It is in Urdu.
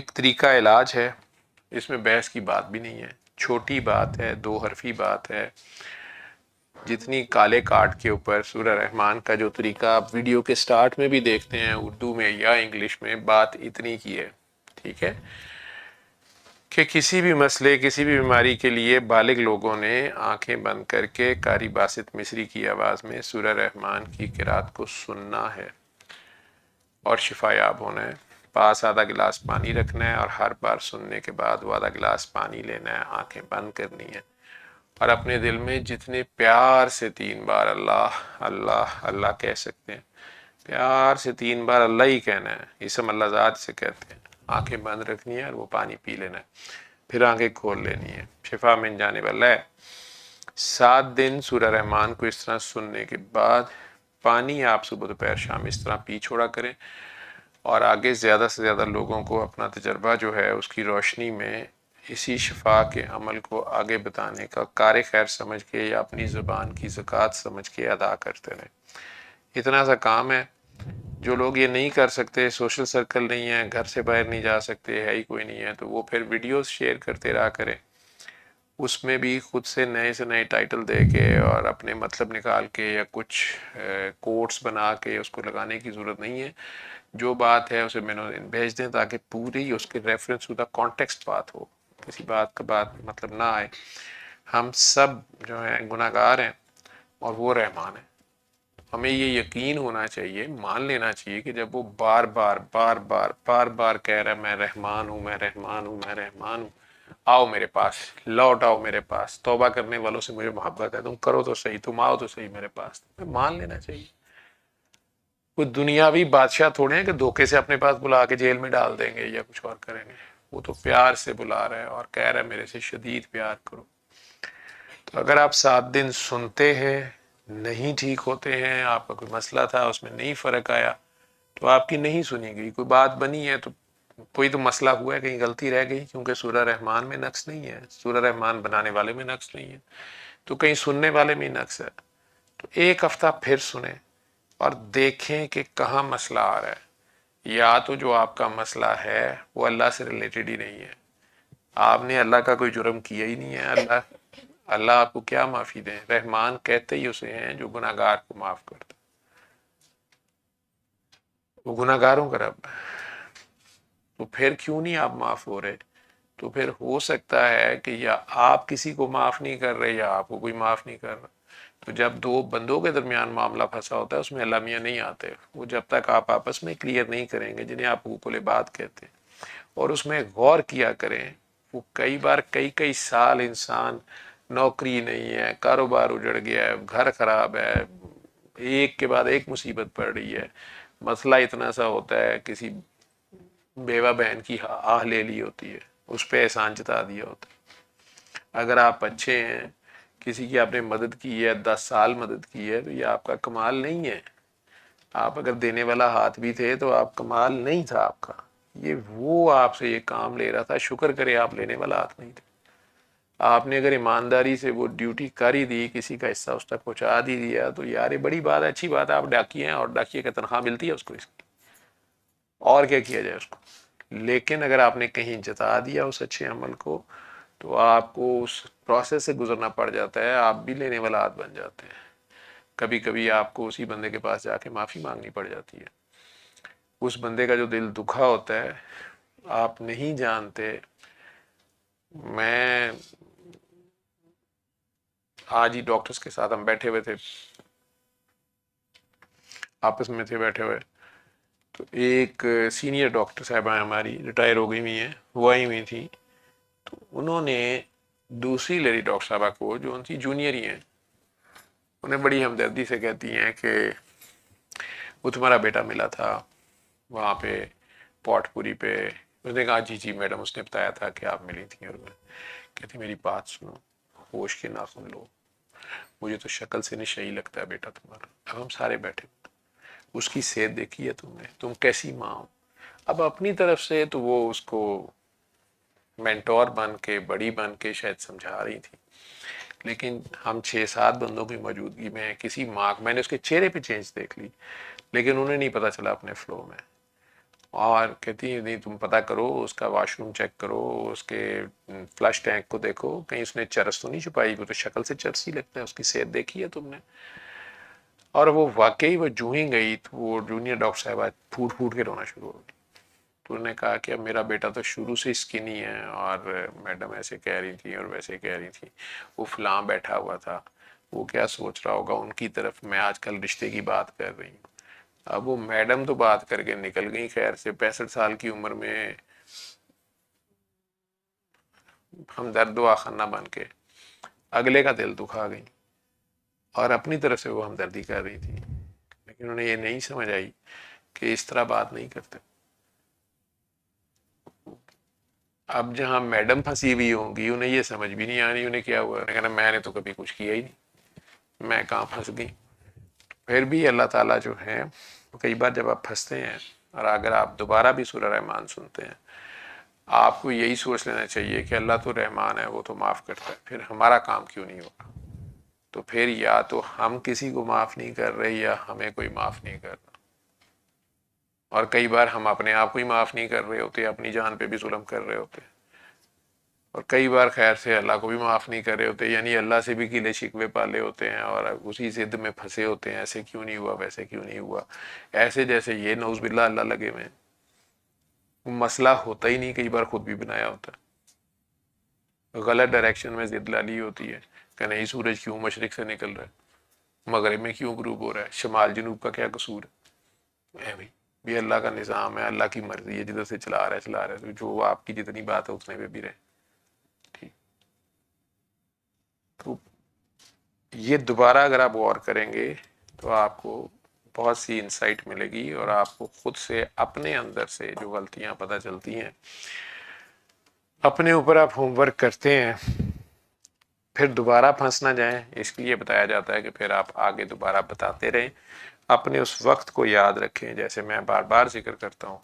ایک طریقہ علاج ہے، اس میں بحث کی بات بھی نہیں ہے، چھوٹی بات ہے، دو حرفی بات ہے. جتنی کالے کارڈ کے اوپر سورہ رحمان کا جو طریقہ آپ ویڈیو کے سٹارٹ میں بھی دیکھتے ہیں اردو میں یا انگلش میں، بات اتنی کی ہے. ٹھیک ہے کہ کسی بھی مسئلے، کسی بھی بیماری کے لیے بالغ لوگوں نے آنکھیں بند کر کے قاری باسط مصری کی آواز میں سورہ رحمان کی قرات کو سننا ہے اور شفا یاب ہونا ہے. پاس آدھا گلاس پانی رکھنا ہے اور ہر بار سننے کے بعد وہ آدھا گلاس پانی لینا ہے، آنکھیں بند کرنی ہے اور اپنے دل میں جتنے پیار سے 3 بار اللہ اللہ اللہ کہہ سکتے ہیں، پیار سے 3 بار اللہ ہی کہنا ہے، اسم اللہ ذات سے کہتے ہیں. آنکھیں بند رکھنی ہے اور وہ پانی پی لینا ہے، پھر آنکھیں کھول لینی ہے. شفا من جانب اللہ. 7 دن سورہ رحمان کو اس طرح سننے کے بعد پانی آپ صبح دوپہر شام اس طرح پی چھوڑا کریں اور آگے زیادہ سے زیادہ لوگوں کو اپنا تجربہ جو ہے اس کی روشنی میں اسی شفا کے عمل کو آگے بتانے کا کار خیر سمجھ کے یا اپنی زبان کی زکوٰۃ سمجھ کے ادا کرتے رہیں. اتنا سا کام ہے. جو لوگ یہ نہیں کر سکتے، سوشل سرکل نہیں ہے، گھر سے باہر نہیں جا سکتے، ہے ہی کوئی نہیں ہے، تو وہ پھر ویڈیوز شیئر کرتے رہا کریں. اس میں بھی خود سے نئے ٹائٹل دے کے اور اپنے مطلب نکال کے یا کچھ کوٹس بنا کے اس کو لگانے کی ضرورت نہیں ہے. جو بات ہے اسے میں نے بھیج دیں تاکہ پوری اس کے ریفرنس ٹو دا کانٹیکسٹ بات ہو، کسی بات کا بات مطلب نہ آئے. ہم سب جو ہیں گناہ گار ہیں اور وہ رحمان ہیں. ہمیں یہ یقین ہونا چاہیے، مان لینا چاہیے کہ جب وہ بار بار کہہ رہا ہے میں رحمان ہوں میں رحمان ہوں میں رحمان ہوں، آؤ میرے پاس، لوٹ آؤ میرے پاس، توبہ کرنے والوں سے مجھے محبت ہے، تم کرو تو صحیح، تم آؤ تو صحیح میرے پاس. مان لینا چاہیے. کوئی دنیاوی بادشاہ تھوڑے ہیں کہ دھوکے سے اپنے پاس بلا کے جیل میں ڈال دیں گے یا کچھ اور کریں گے. وہ تو پیار سے بلا رہا ہے اور کہہ رہا ہے میرے سے شدید پیار کرو. تو اگر آپ 7 دن سنتے ہیں، نہیں ٹھیک ہوتے ہیں، آپ کا کوئی مسئلہ تھا اس میں نہیں فرق آیا، تو آپ کی نہیں سنی گئی. کوئی بات بنی ہے تو کوئی تو مسئلہ ہوا ہے، کہیں غلطی رہ گئی، کیونکہ سورہ رحمان میں نقص نہیں ہے، سورہ رحمان بنانے والے میں نقص نہیں ہے، تو کہیں سننے والے میں نقص ہے. تو ایک ہفتہ پھر سنیں اور دیکھیں کہ کہاں مسئلہ آ رہا ہے. یا تو جو آپ کا مسئلہ ہے وہ اللہ سے ریلیٹڈ ہی نہیں ہے، آپ نے اللہ کا کوئی جرم کیا ہی نہیں ہے. اللہ آپ کو کیا معافی دیں. رحمان کہتے ہی اسے ہیں جو گناہ گار کو معاف کرتا، وہ گناہ گاروں کا رب ہے. تو پھر کیوں نہیں آپ معاف ہو رہے؟ تو پھر ہو سکتا ہے کہ یا آپ کسی کو معاف نہیں کر رہے یا آپ کو کوئی معاف نہیں کر رہا. تو جب 2 بندوں کے درمیان معاملہ پھنسا ہوتا ہے اس میں اللہ میاں نہیں آتے. وہ جب تک آپ آپس میں کلیئر نہیں کریں گے، جنہیں آپ حقوق العباد کہتے ہیں، اور اس میں غور کیا کریں. وہ کئی بار کئی سال انسان نوکری نہیں ہے، کاروبار اجڑ گیا ہے، گھر خراب ہے، ایک کے بعد ایک مصیبت پڑ رہی ہے، مسئلہ اتنا سا ہوتا ہے، کسی بیوہ بہن کی آہ لے لی ہوتی ہے، اس پہ احسان جتا دیا ہوتا ہے. اگر آپ اچھے ہیں، کسی کی آپ نے مدد کی ہے، 10 سال مدد کی ہے، تو یہ آپ کا کمال نہیں ہے. آپ اگر دینے والا ہاتھ بھی تھے تو آپ کمال نہیں تھا آپ کا. یہ وہ آپ سے یہ کام لے رہا تھا، شکر کرے آپ لینے والا ہاتھ نہیں تھے. آپ نے اگر ایمانداری سے وہ ڈیوٹی کر ہی دی، کسی کا حصہ اس تک پہنچا دی دیا، تو یار بڑی بات ہے، اچھی بات ہے. آپ ڈاکیے ہیں اور ڈاکیے کا تنخواہ ملتی ہے اس کو، اس کی اور کیا کیا جائے اس کو. لیکن اگر آپ نے کہیں جتا دیا اس اچھے عمل کو تو آپ کو اس پروسیس سے گزرنا پڑ جاتا ہے، آپ بھی لینے والا ہاتھ بن جاتے ہیں. کبھی کبھی آپ کو اسی بندے کے پاس جا کے معافی مانگنی پڑ جاتی ہے. اس بندے کا جو دل دکھا ہوتا ہے آپ نہیں جانتے. میں آج ہی ڈاکٹرز کے ساتھ ہم بیٹھے ہوئے تھے، آپس میں تھے بیٹھے ہوئے، تو ایک سینئر ڈاکٹر صاحبہ ہماری ریٹائر ہو گئی ہوئی ہیں، وہ آئی ہوئی تھیں. تو انہوں نے دوسری لیڈی ڈاکٹر صاحبہ کو جو ان کی جونیئر ہی ہیں، انہیں بڑی ہمدردی سے کہتی ہیں کہ وہ تمہارا بیٹا ملا تھا وہاں پہ پوٹ پوری پہ. اس نے کہا جی جی میڈم، اس نے بتایا تھا کہ آپ ملی تھیں. اور میں کہتی میری بات سنو، ہوش کے ناخن لو، مجھے تو شکل سے نشئی لگتا ہے بیٹا تمہارا. اب ہم سارے بیٹھے، اس کی صحت دیکھی ہے تم نے، تم کیسی ماں ہو. اب اپنی طرف سے تو وہ اس کو مینٹور بن کے، بڑی بن کے شاید سمجھا رہی تھی، لیکن ہم 6-7 بندوں کی موجودگی میں کسی ماں، میں نے اس کے چہرے پہ چینج دیکھ لی، لیکن انہیں نہیں پتا چلا اپنے فلو میں. اور کہتی ہے نہیں تم پتہ کرو اس کا واش روم چیک کرو، اس کے فلش ٹینک کو دیکھو کہیں اس نے چرس تو نہیں چھپائی، وہ تو شکل سے چرس ہی لگتا ہے، اس کی صحت دیکھی ہے تم نے؟ اور وہ واقعی وہ جو ہی گئی تو وہ جونیئر ڈاکٹر صاحبہ پھوٹ پھوٹ کے رونا شروع ہو گئی. تو انہوں نے کہا کہ اب میرا بیٹا تو شروع سے اسکنی ہے اور میڈم ایسے کہہ رہی تھی اور ویسے کہہ رہی تھی، وہ فلاں بیٹھا ہوا تھا، وہ کیا سوچ رہا ہوگا ان کی طرف میں آج کل رشتے کی بات کر رہی ہوں. اب وہ میڈم تو بات کر کے نکل گئی خیر سے، 65 سال کی عمر میں ہم درد و آخانہ بن کے اگلے کا دل دکھا گئی اور اپنی طرف سے وہ ہمدردی کر رہی تھی، لیکن انہیں یہ نہیں سمجھ آئی کہ اس طرح بات نہیں کرتے. اب جہاں میڈم پھنسی ہوئی ہوں گی انہیں یہ سمجھ بھی نہیں آنی انہیں کیا ہوا، انہیں کہنا میں نے تو کبھی کچھ کیا ہی نہیں، میں کہاں پھنس گئی. پھر بھی اللہ تعالیٰ جو ہے کئی بار جب آپ پھنستے ہیں اور اگر آپ دوبارہ بھی سورہ رحمان سنتے ہیں آپ کو یہی سوچ لینا چاہیے کہ اللہ تو رحمان ہے، وہ تو معاف کرتا ہے، پھر ہمارا کام کیوں نہیں ہوگا؟ تو پھر یا تو ہم کسی کو معاف نہیں کر رہے یا ہمیں کوئی معاف نہیں کر رہا. اور کئی بار ہم اپنے آپ کو ہی معاف نہیں کر رہے ہوتے، اپنی جان پہ بھی ظلم کر رہے ہوتے، اور کئی بار خیر سے اللہ کو بھی معاف نہیں کر رہے ہوتے، یعنی اللہ سے بھی گلے شکوے پالے ہوتے ہیں اور اسی ضد میں پھنسے ہوتے ہیں، ایسے کیوں نہیں ہوا ویسے کیوں نہیں ہوا، ایسے جیسے یہ نعوذ باللہ اللہ لگے ہوئے ہیں. مسئلہ ہوتا ہی نہیں، کئی بار خود بھی بنایا ہوتا ہے. غلط ڈائریکشن میں ضد ڈالی ہوتی ہے کہ نہیں سورج کیوں مشرق سے نکل رہا ہے، مغرب میں کیوں غروب ہو رہا ہے، شمال جنوب کا کیا قصور ہے بھائی، یہ اللہ کا نظام ہے، اللہ کی مرضی ہے، جدھر سے چلا رہا ہے چلا رہا ہے، جو آپ کی جتنی بات ہے اتنے پہ بھی رہے. ٹھیک. تو یہ دوبارہ اگر آپ غور کریں گے تو آپ کو بہت سی انسائٹ ملے گی اور آپ کو خود سے اپنے اندر سے جو غلطیاں پتہ چلتی ہیں اپنے اوپر آپ ہوم ورک کرتے ہیں پھر دوبارہ پھنس نہ جائیں، اس لیے بتایا جاتا ہے کہ پھر آپ آگے دوبارہ بتاتے رہیں. اپنے اس وقت کو یاد رکھیں، جیسے میں بار بار ذکر کرتا ہوں